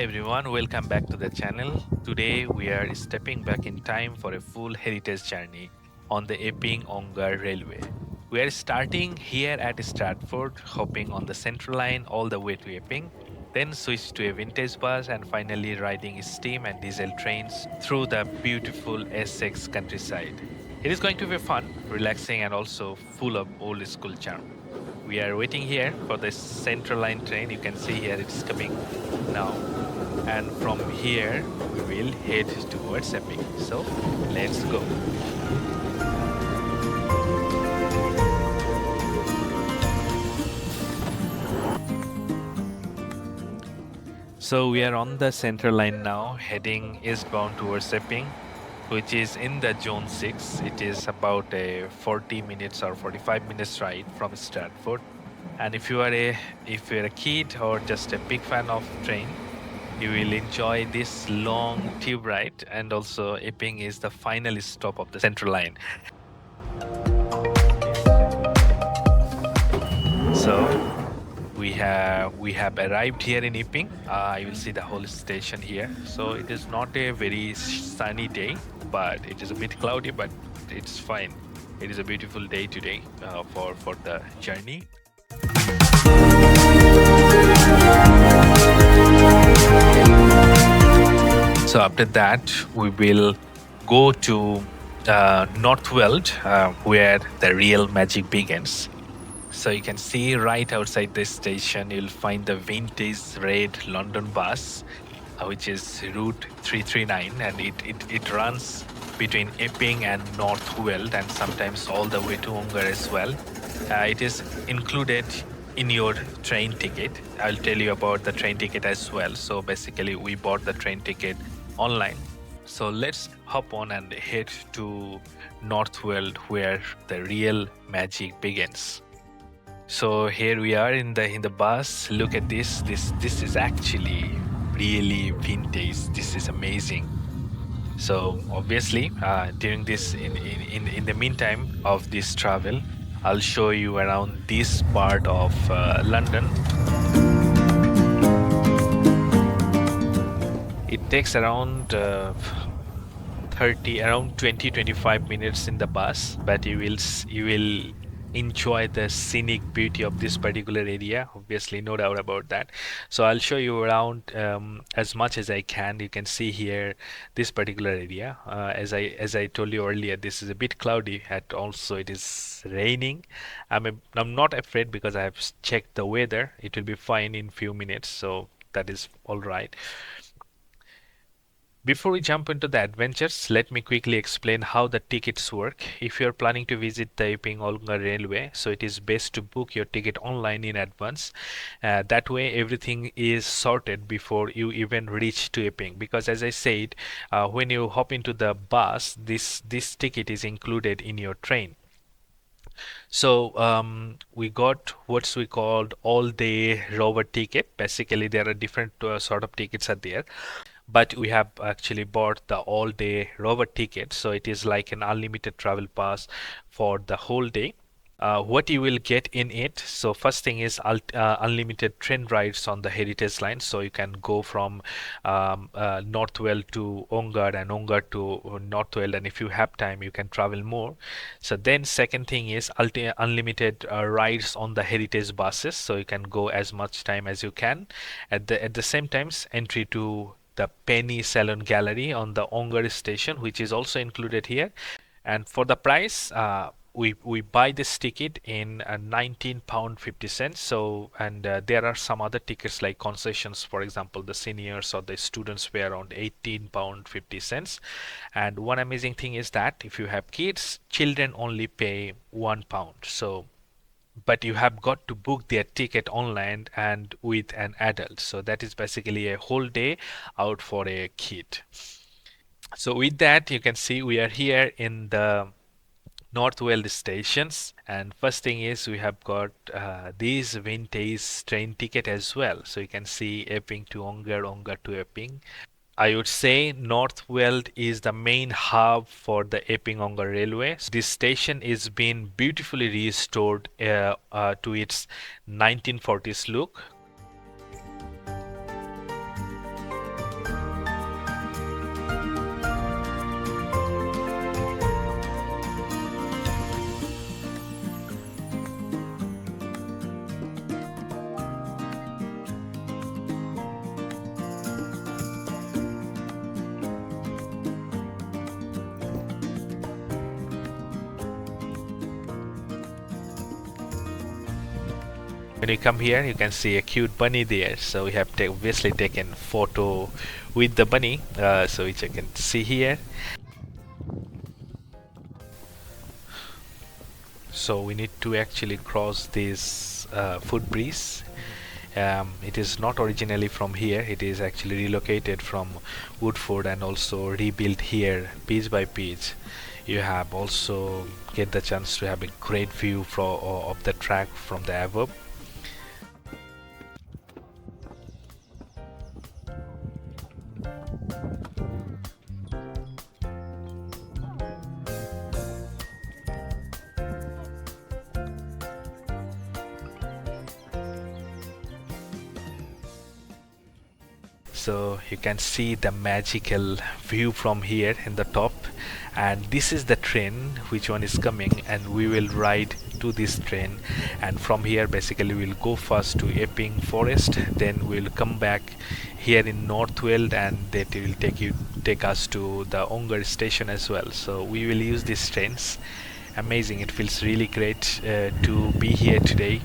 everyone, welcome back to the channel. Today we are stepping back in time for a full heritage journey on the Epping Ongar Railway. We are starting here at Stratford, hopping on the Central Line all the way to Epping, then switch to a vintage bus and finally riding steam and diesel trains through the beautiful Essex countryside. It is going to be fun, relaxing and also full of old school charm. We are waiting here for the Central Line train. You can see here it's coming now, and from here we will head towards Epping. So let's go. So we are on the Central Line now, heading eastbound towards Epping, which is in the Zone 6. It is about a 40 minutes or 45 minutes ride from Stratford. And if you're a kid or just a big fan of train, you will enjoy this long tube ride, and also Epping is the final stop of the Central Line. So we have arrived here in Epping. You will see the whole station here. So it is not a very sunny day, but it is a bit cloudy, but it's fine. It is a beautiful day today for the journey. So after that, we will go to North Weald, where the real magic begins. So you can see right outside this station, you'll find the vintage red London bus, which is Route 339, and it runs between Epping and North Weald, and sometimes all the way to Ongar as well. It is included in your train ticket. I'll tell you about the train ticket as well. So basically, we bought the train ticket online. So let's hop on and head to North Weald, where the real magic begins. So here we are in the bus. Look at this. This is actually really vintage. This is amazing. So obviously, during this in the meantime of this travel, I'll show you around this part of London. It takes around 20-25 minutes in the bus, but you will enjoy the scenic beauty of this particular area, obviously, no doubt about that. So I'll show you around as much as I can. You can see here this particular area. As I told you earlier, this is a bit cloudy, and also it is raining. I'm not afraid because I have checked the weather. It will be fine in few minutes, so that is all right. Before we jump into the adventures, let me quickly explain how the tickets work. If you are planning to visit the Epping Ongar Railway, so it is best to book your ticket online in advance. That way, everything is sorted before you even reach to Epping. Because as I said, when you hop into the bus, this ticket is included in your train. So we got what's we called all-day Rover ticket. Basically, there are different sort of tickets are there, but we have actually bought the all-day Rover ticket. So it is like an unlimited travel pass for the whole day. What you will get in it. So first thing is unlimited train rides on the Heritage Line. So you can go from Northwell to Ongar and Ongar to Northwell, and if you have time, you can travel more. So then second thing is unlimited rides on the Heritage buses. So you can go as much time as you can. At the same times, entry to the Penny Salon Gallery on the Ongar station, which is also included here. And for the price, we buy this ticket in £19.50. So, and there are some other tickets like concessions, for example, the seniors or the students pay around £18.50. And one amazing thing is that if you have kids, children only pay £1. So but you have got to book their ticket online and with an adult. So that is basically a whole day out for a kid. So with that, you can see we are here in the North Weald stations, and first thing is we have got these vintage train ticket as well. So you can see Epping to Ongar, Ongar to Epping. I would say North Weald is the main hub for the Epping Ongar Railway. This station is being beautifully restored to its 1940s look. When you come here, you can see a cute bunny there. So we have obviously taken photo with the bunny, so which you can see here. So we need to actually cross this footbridge. It is not originally from here. It is actually relocated from Woodford and also rebuilt here piece by piece. You have also get the chance to have a great view of the track from the above. So you can see the magical view from here in the top, and this is the train which one is coming, and we will ride to this train, and from here basically we'll go first to Epping Forest, then we'll come back here in North Weald, and that will take us to the Ongar station as well. So we will use these trains. Amazing, it feels really great to be here today.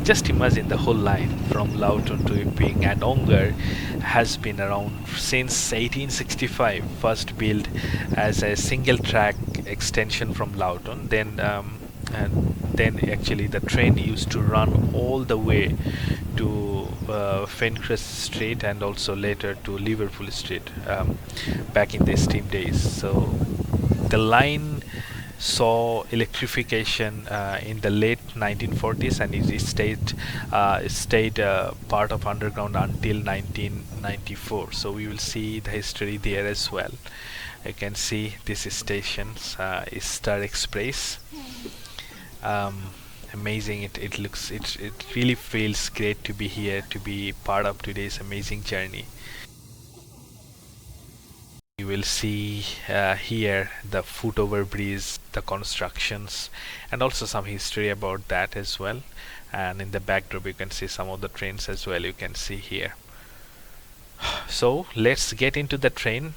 Just imagine the whole line from Loughton to Epping and Ongar has been around since 1865. First built as a single track extension from Loughton, and then actually the train used to run all the way to Fencrest Street and also later to Liverpool Street back in the steam days. So the line saw electrification in the late 1940s, and it stayed part of underground until 1994. So we will see the history there as well. You can see this stations is Star Express. Amazing, it really feels great to be here, to be part of today's amazing journey. You will see here the foot over bridge, the constructions, and also some history about that as well. And in the backdrop, you can see some of the trains as well. You can see here. So let's get into the train.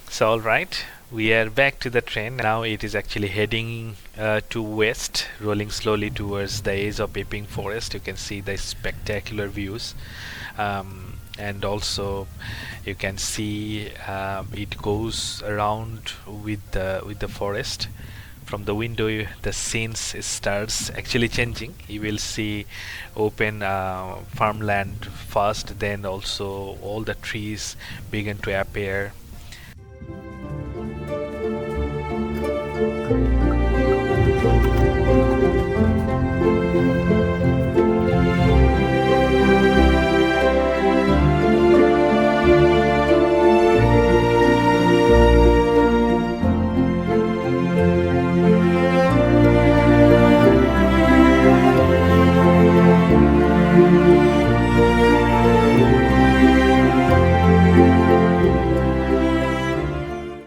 So all right, we are back to the train. Now it is actually heading to west, rolling slowly towards the edge of Epping Forest. You can see the spectacular views, and also you can see it goes around with the forest. From the window, the scenes starts actually changing. You will see open farmland first, then also all the trees begin to appear.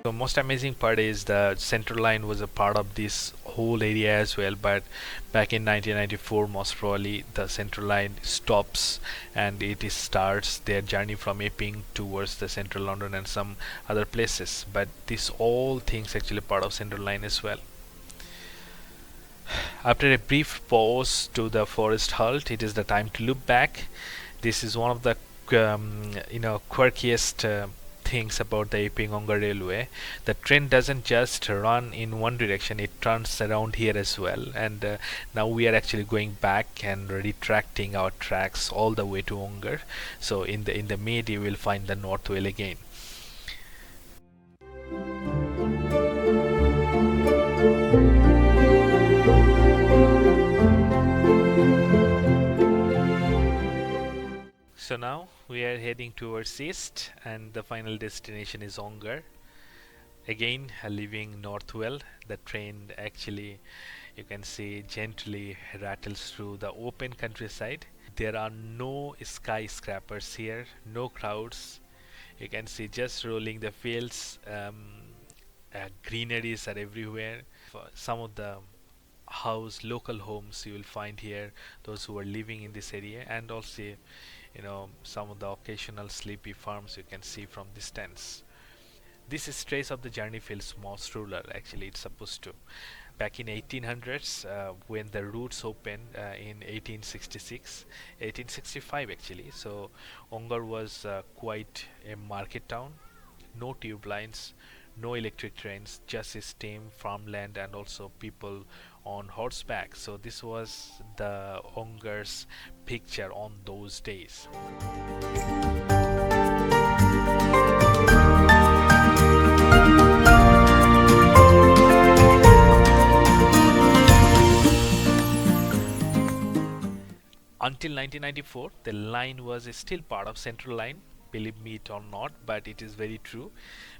The most amazing part is the central line was a part of this whole area as well, but back in 1994 most probably the central line stops and starts their journey from Epping towards the central London and some other places, but this all things actually part of central line as well. After a brief pause to the forest halt, it is the time to look back. This is one of the quirkiest things about the Epping Ongar Railway. The train doesn't just run in one direction, it turns around here as well, and now we are actually going back and retracting our tracks all the way to Ongar. So in the mid you will find the North Wheel again. So now we are heading towards east, and the final destination is Ongar. Again, leaving Northwell, the train actually, you can see, gently rattles through the open countryside. There are no skyscrapers here, no crowds. You can see just rolling the fields. Greeneries are everywhere. For some of the local homes you will find here, those who are living in this area, and also, some of the occasional sleepy farms you can see from distance. This stress of the journey feels most rural. Actually, it's supposed to. Back in 1800s, when the routes opened in 1866, 1865 actually. So Ongar was quite a market town. No tube lines, no electric trains, just steam, farmland, and also people on horseback. So this was the Ongar's picture on those days. Until 1994, the line was still part of Central Line. Believe me it or not, but it is very true.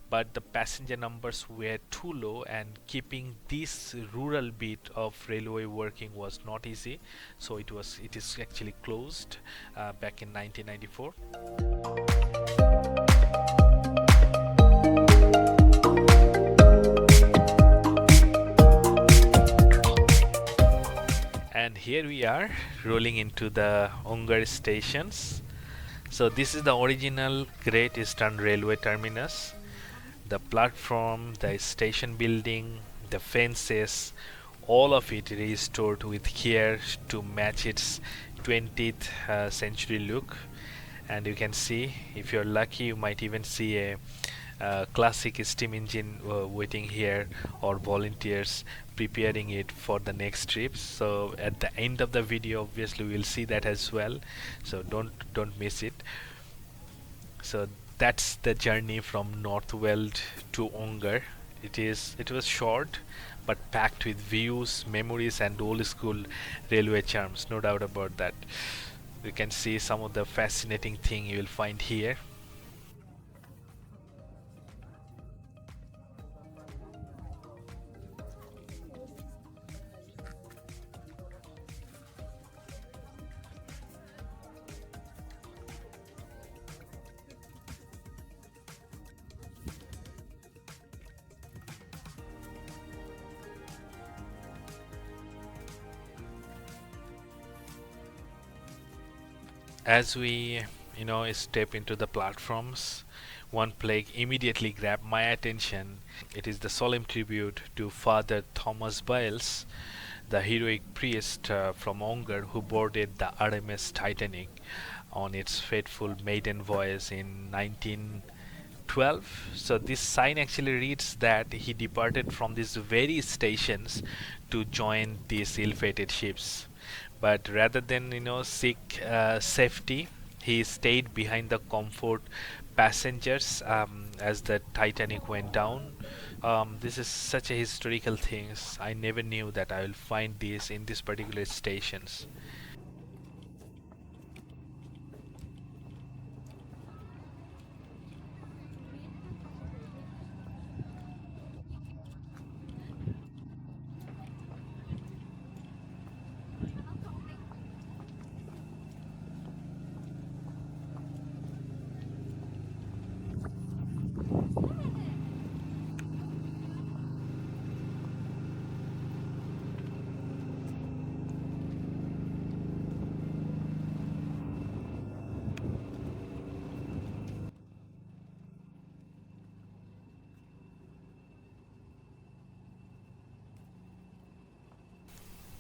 But the passenger numbers were too low, and keeping this rural bit of railway working was not easy. So it is actually closed back in 1994. And here we are rolling into the Ongar stations. So this is the original Great Eastern Railway terminus. The platform, the station building, the fences, all of it restored with care to match its 20th century look. And you can see, if you're lucky, you might even see a classic steam engine waiting here, or volunteers preparing it for the next trip. So at the end of the video, obviously we'll see that as well, so don't miss it. So that's the journey from North Weald to Ongar. It was short but packed with views, memories, and old school railway charms, no doubt about that. You can see some of the fascinating thing you will find here. As we, step into the platforms, one plaque immediately grabbed my attention. It is the solemn tribute to Father Thomas Byles, the heroic priest from Ongar who boarded the RMS Titanic on its fateful maiden voyage in 1912. So this sign actually reads that he departed from these very stations to join these ill-fated ships. But rather than seek safety, he stayed behind the comfort passengers as the Titanic went down. This is such a historical thing. I never knew that I will find this in these particular stations.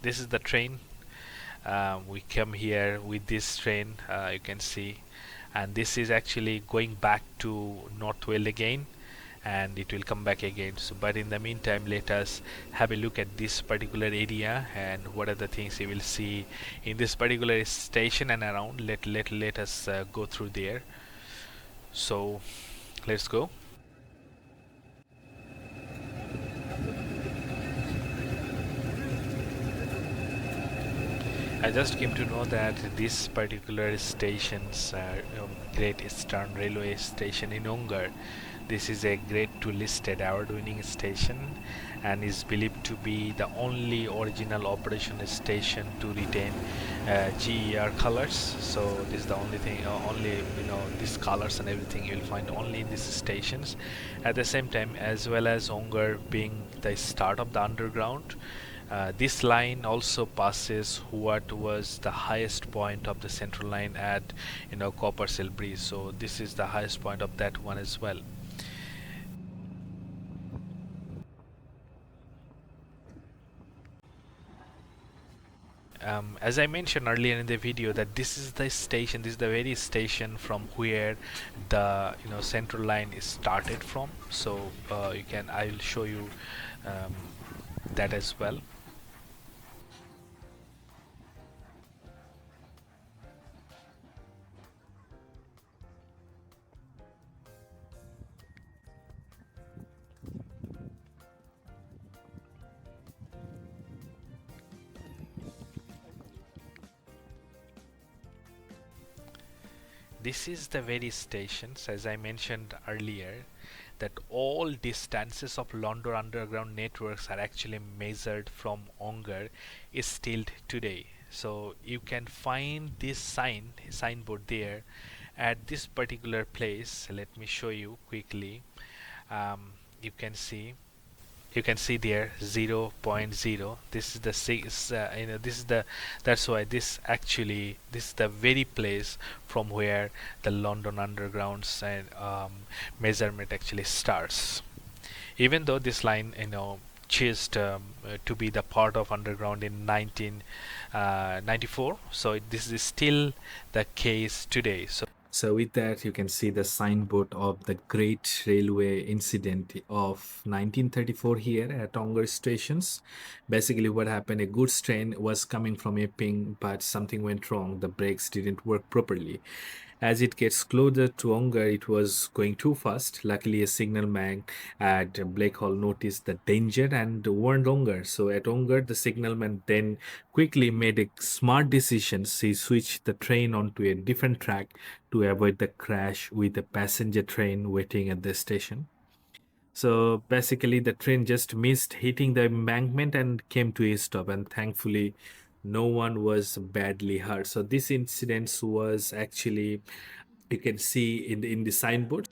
This is the train. We come here with this train, you can see, and this is actually going back to Northwell again, and it will come back again. So, but in the meantime, let us have a look at this particular area and what are the things you will see in this particular station and around. Let us go through there. So, let's go. I just came to know that this particular station's Great Eastern Railway Station in Ongar, this is a Grade 2 listed award-winning station and is believed to be the only original operation station to retain GER colors. So this is the only thing, only these colors and everything you'll find only in these stations. At the same time, as well as Ongar being the start of the underground, this line also passes what was the highest point of the central line at Coppersill Bridge. So this is the highest point of that one as well. As I mentioned earlier in the video, that this is the station, this is the very station from where the central line is started from. So I'll show you um, that as well. This is the very stations, as I mentioned earlier, that all distances of London Underground networks are actually measured from Ongar is still today. So you can find this signboard there at this particular place. Let me show you quickly. You can see there 0.0 point 0. This is the six this is the that's why this is the very place from where the London Underground's and measurement actually starts. Even though this line changed to be the part of underground in 1994, so this is still the case today. So with that, you can see the signboard of the Great Railway Incident of 1934 here at Ongar stations. Basically, what happened, a goods train was coming from Epping, but something went wrong. The brakes didn't work properly. As it gets closer to Ongar, it was going too fast. Luckily, a signalman at Blakehall noticed the danger and warned Ongar. So at Ongar, the signalman then quickly made a smart decision. He switched the train onto a different track to avoid the crash with a passenger train waiting at the station. So basically, the train just missed hitting the embankment and came to a stop, and thankfully, no one was badly hurt. So this incident was actually, you can see in the signboard.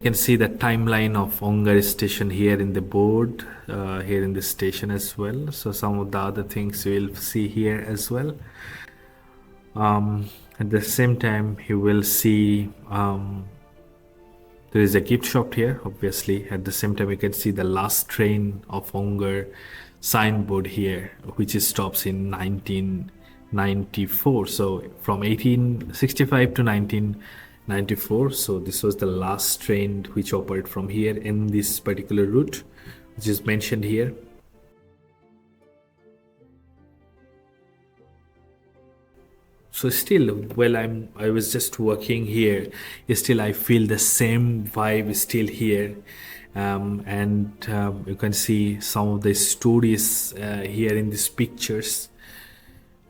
You can see the timeline of Ongar station here in the board, here in the station as well. So some of the other things we'll see here as well. At the same time, you will see there is a gift shop here, obviously. At the same time, you can see the last train of Ongar signboard here, which stops in 1994. So from 1865 to 1994. So this was the last train which operated from here in this particular route, which is mentioned here. So still, while I was just working here, still I feel the same vibe still here. And you can see some of the stories here in these pictures,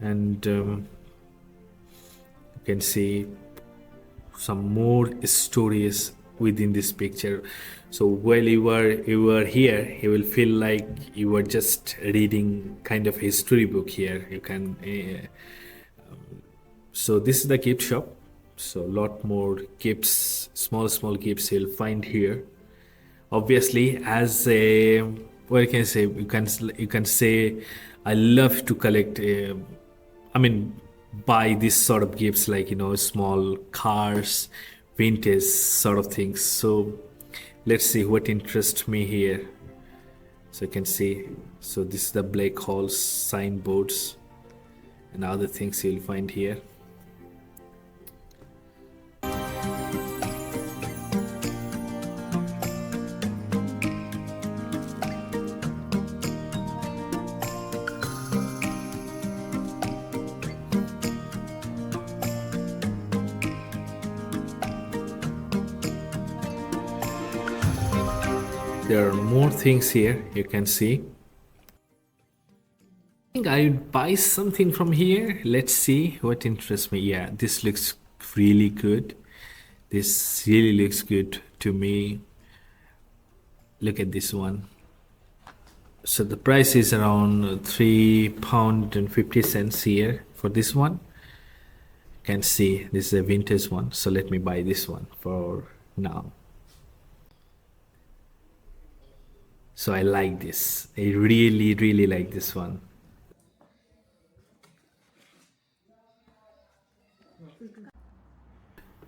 and you can see some more stories within this picture. So while you were here, you will feel like you were just reading kind of a storybook here. You can so this is the gift shop. So a lot more gifts, small gifts you'll find here. Obviously, as a what can I say, you can say I love to collect. I mean, buy this sort of gifts like small cars, vintage sort of things. So Let's see what interests me here. So you can see, so this is the Black Hall signboards and other things you'll find here. There are more things here, you can see. I think I would buy something from here. Let's see what interests me. Yeah, this looks really good. This really looks good to me. Look at this one. So the price is around £3.50 here for this one. You can see this is a vintage one. So let me buy this one for now. So I like this. I really like this one.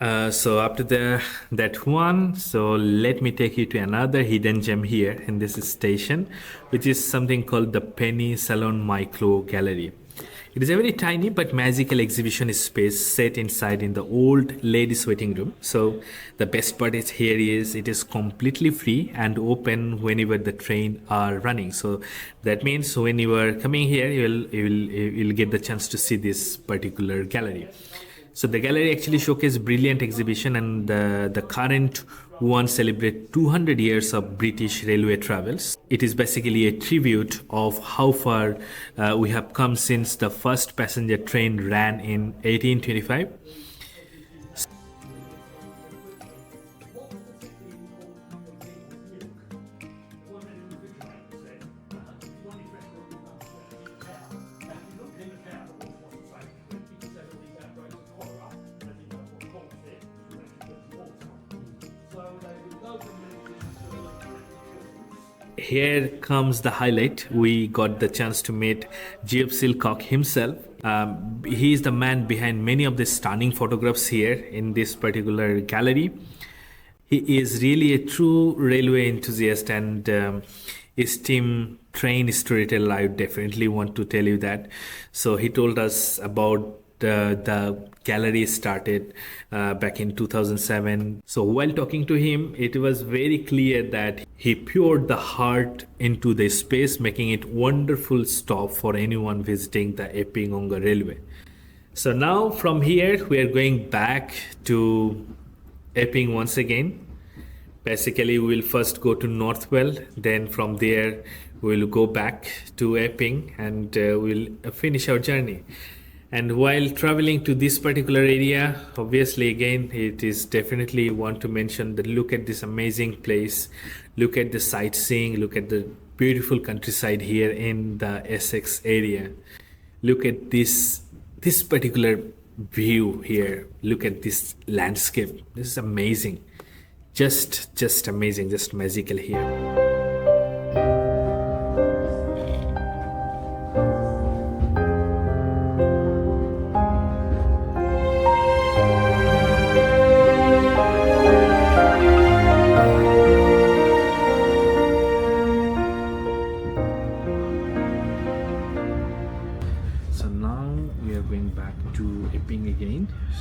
So after that one, so let me take you to another hidden gem here in this station, which is something called the Penny Salon Micro Gallery. It is a very tiny but magical exhibition space set inside in the old ladies' waiting room. So the best part is here is it is completely free and open whenever the train are running. So that means when you are coming here, you'll get the chance to see this particular gallery. So the gallery actually showcases brilliant exhibition, and the current one celebrate 200 years of British railway travels. It is basically a tribute of how far we have come since the first passenger train ran in 1825. Here comes the highlight. We got the chance to meet Geoff Silcock himself. He is the man behind many of the stunning photographs here in this particular gallery. He is really a true railway enthusiast, and his team train storyteller. I definitely want to tell you that. So he told us about the gallery started back in 2007. So while talking to him, it was very clear that he poured the heart into the space, making it wonderful stop for anyone visiting the Epping Ongar Railway. So now from here we are going back to Epping once again. Basically we will first go to North Weald, then from there we will go back to Epping, and we'll finish our journey. And while traveling to this particular area, obviously again it is definitely want to mention that look at this amazing place, look at the sightseeing, look at the beautiful countryside here in the Essex area. Look at this particular view here. Look at this landscape. This is amazing. Just amazing, just magical here.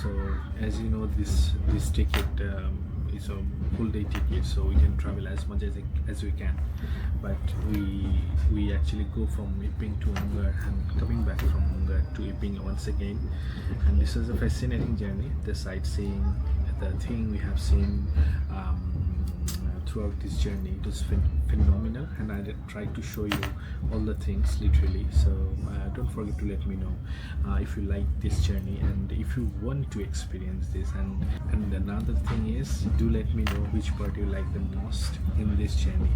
So as you know, this ticket is a full day ticket, so we can travel as much as we can, but we actually go from Epping to Ongar and coming back from Ongar to Epping once again. And this is a fascinating journey. The sightseeing, the thing we have seen throughout this journey, it was phenomenal, and I tried to show you all the things literally. So don't forget to let me know if you like this journey and if you want to experience this. And another thing is, do let me know which part you like the most in this journey.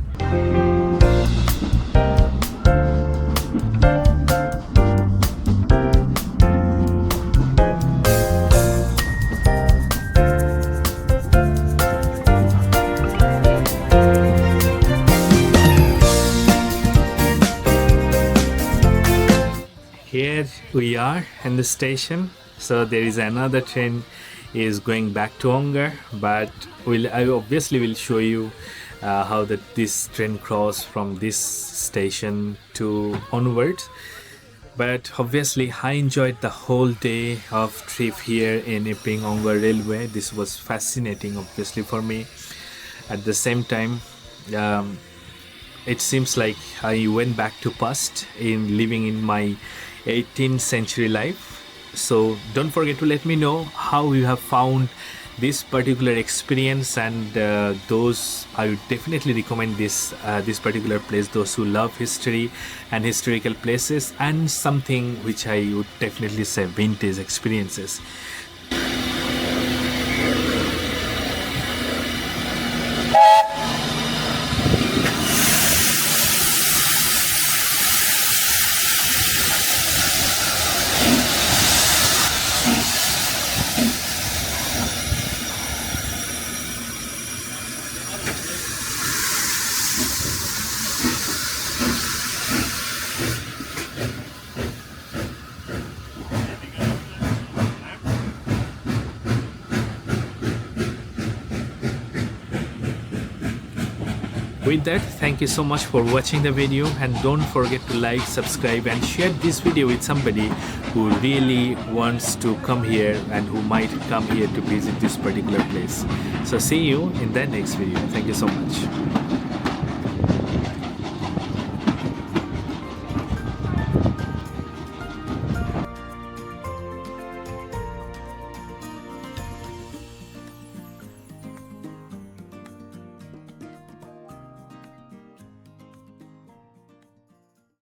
Here we are in the station. So there is another train is going back to Ongar, but I obviously will show you how this train cross from this station to onwards. But obviously, I enjoyed the whole day of trip here in Epping Ongar Railway. This was fascinating, obviously, for me. At the same time, um, it seems like I went back to past in living in my 18th century life. So don't forget to let me know how you have found this particular experience, and those I would definitely recommend this particular place. Those who love history and historical places, and something which I would definitely say vintage experiences. With that, thank you so much for watching the video, and don't forget to like, subscribe and share this video with somebody who really wants to come here and who might come here to visit this particular place. So see you in the next video. Thank you so much.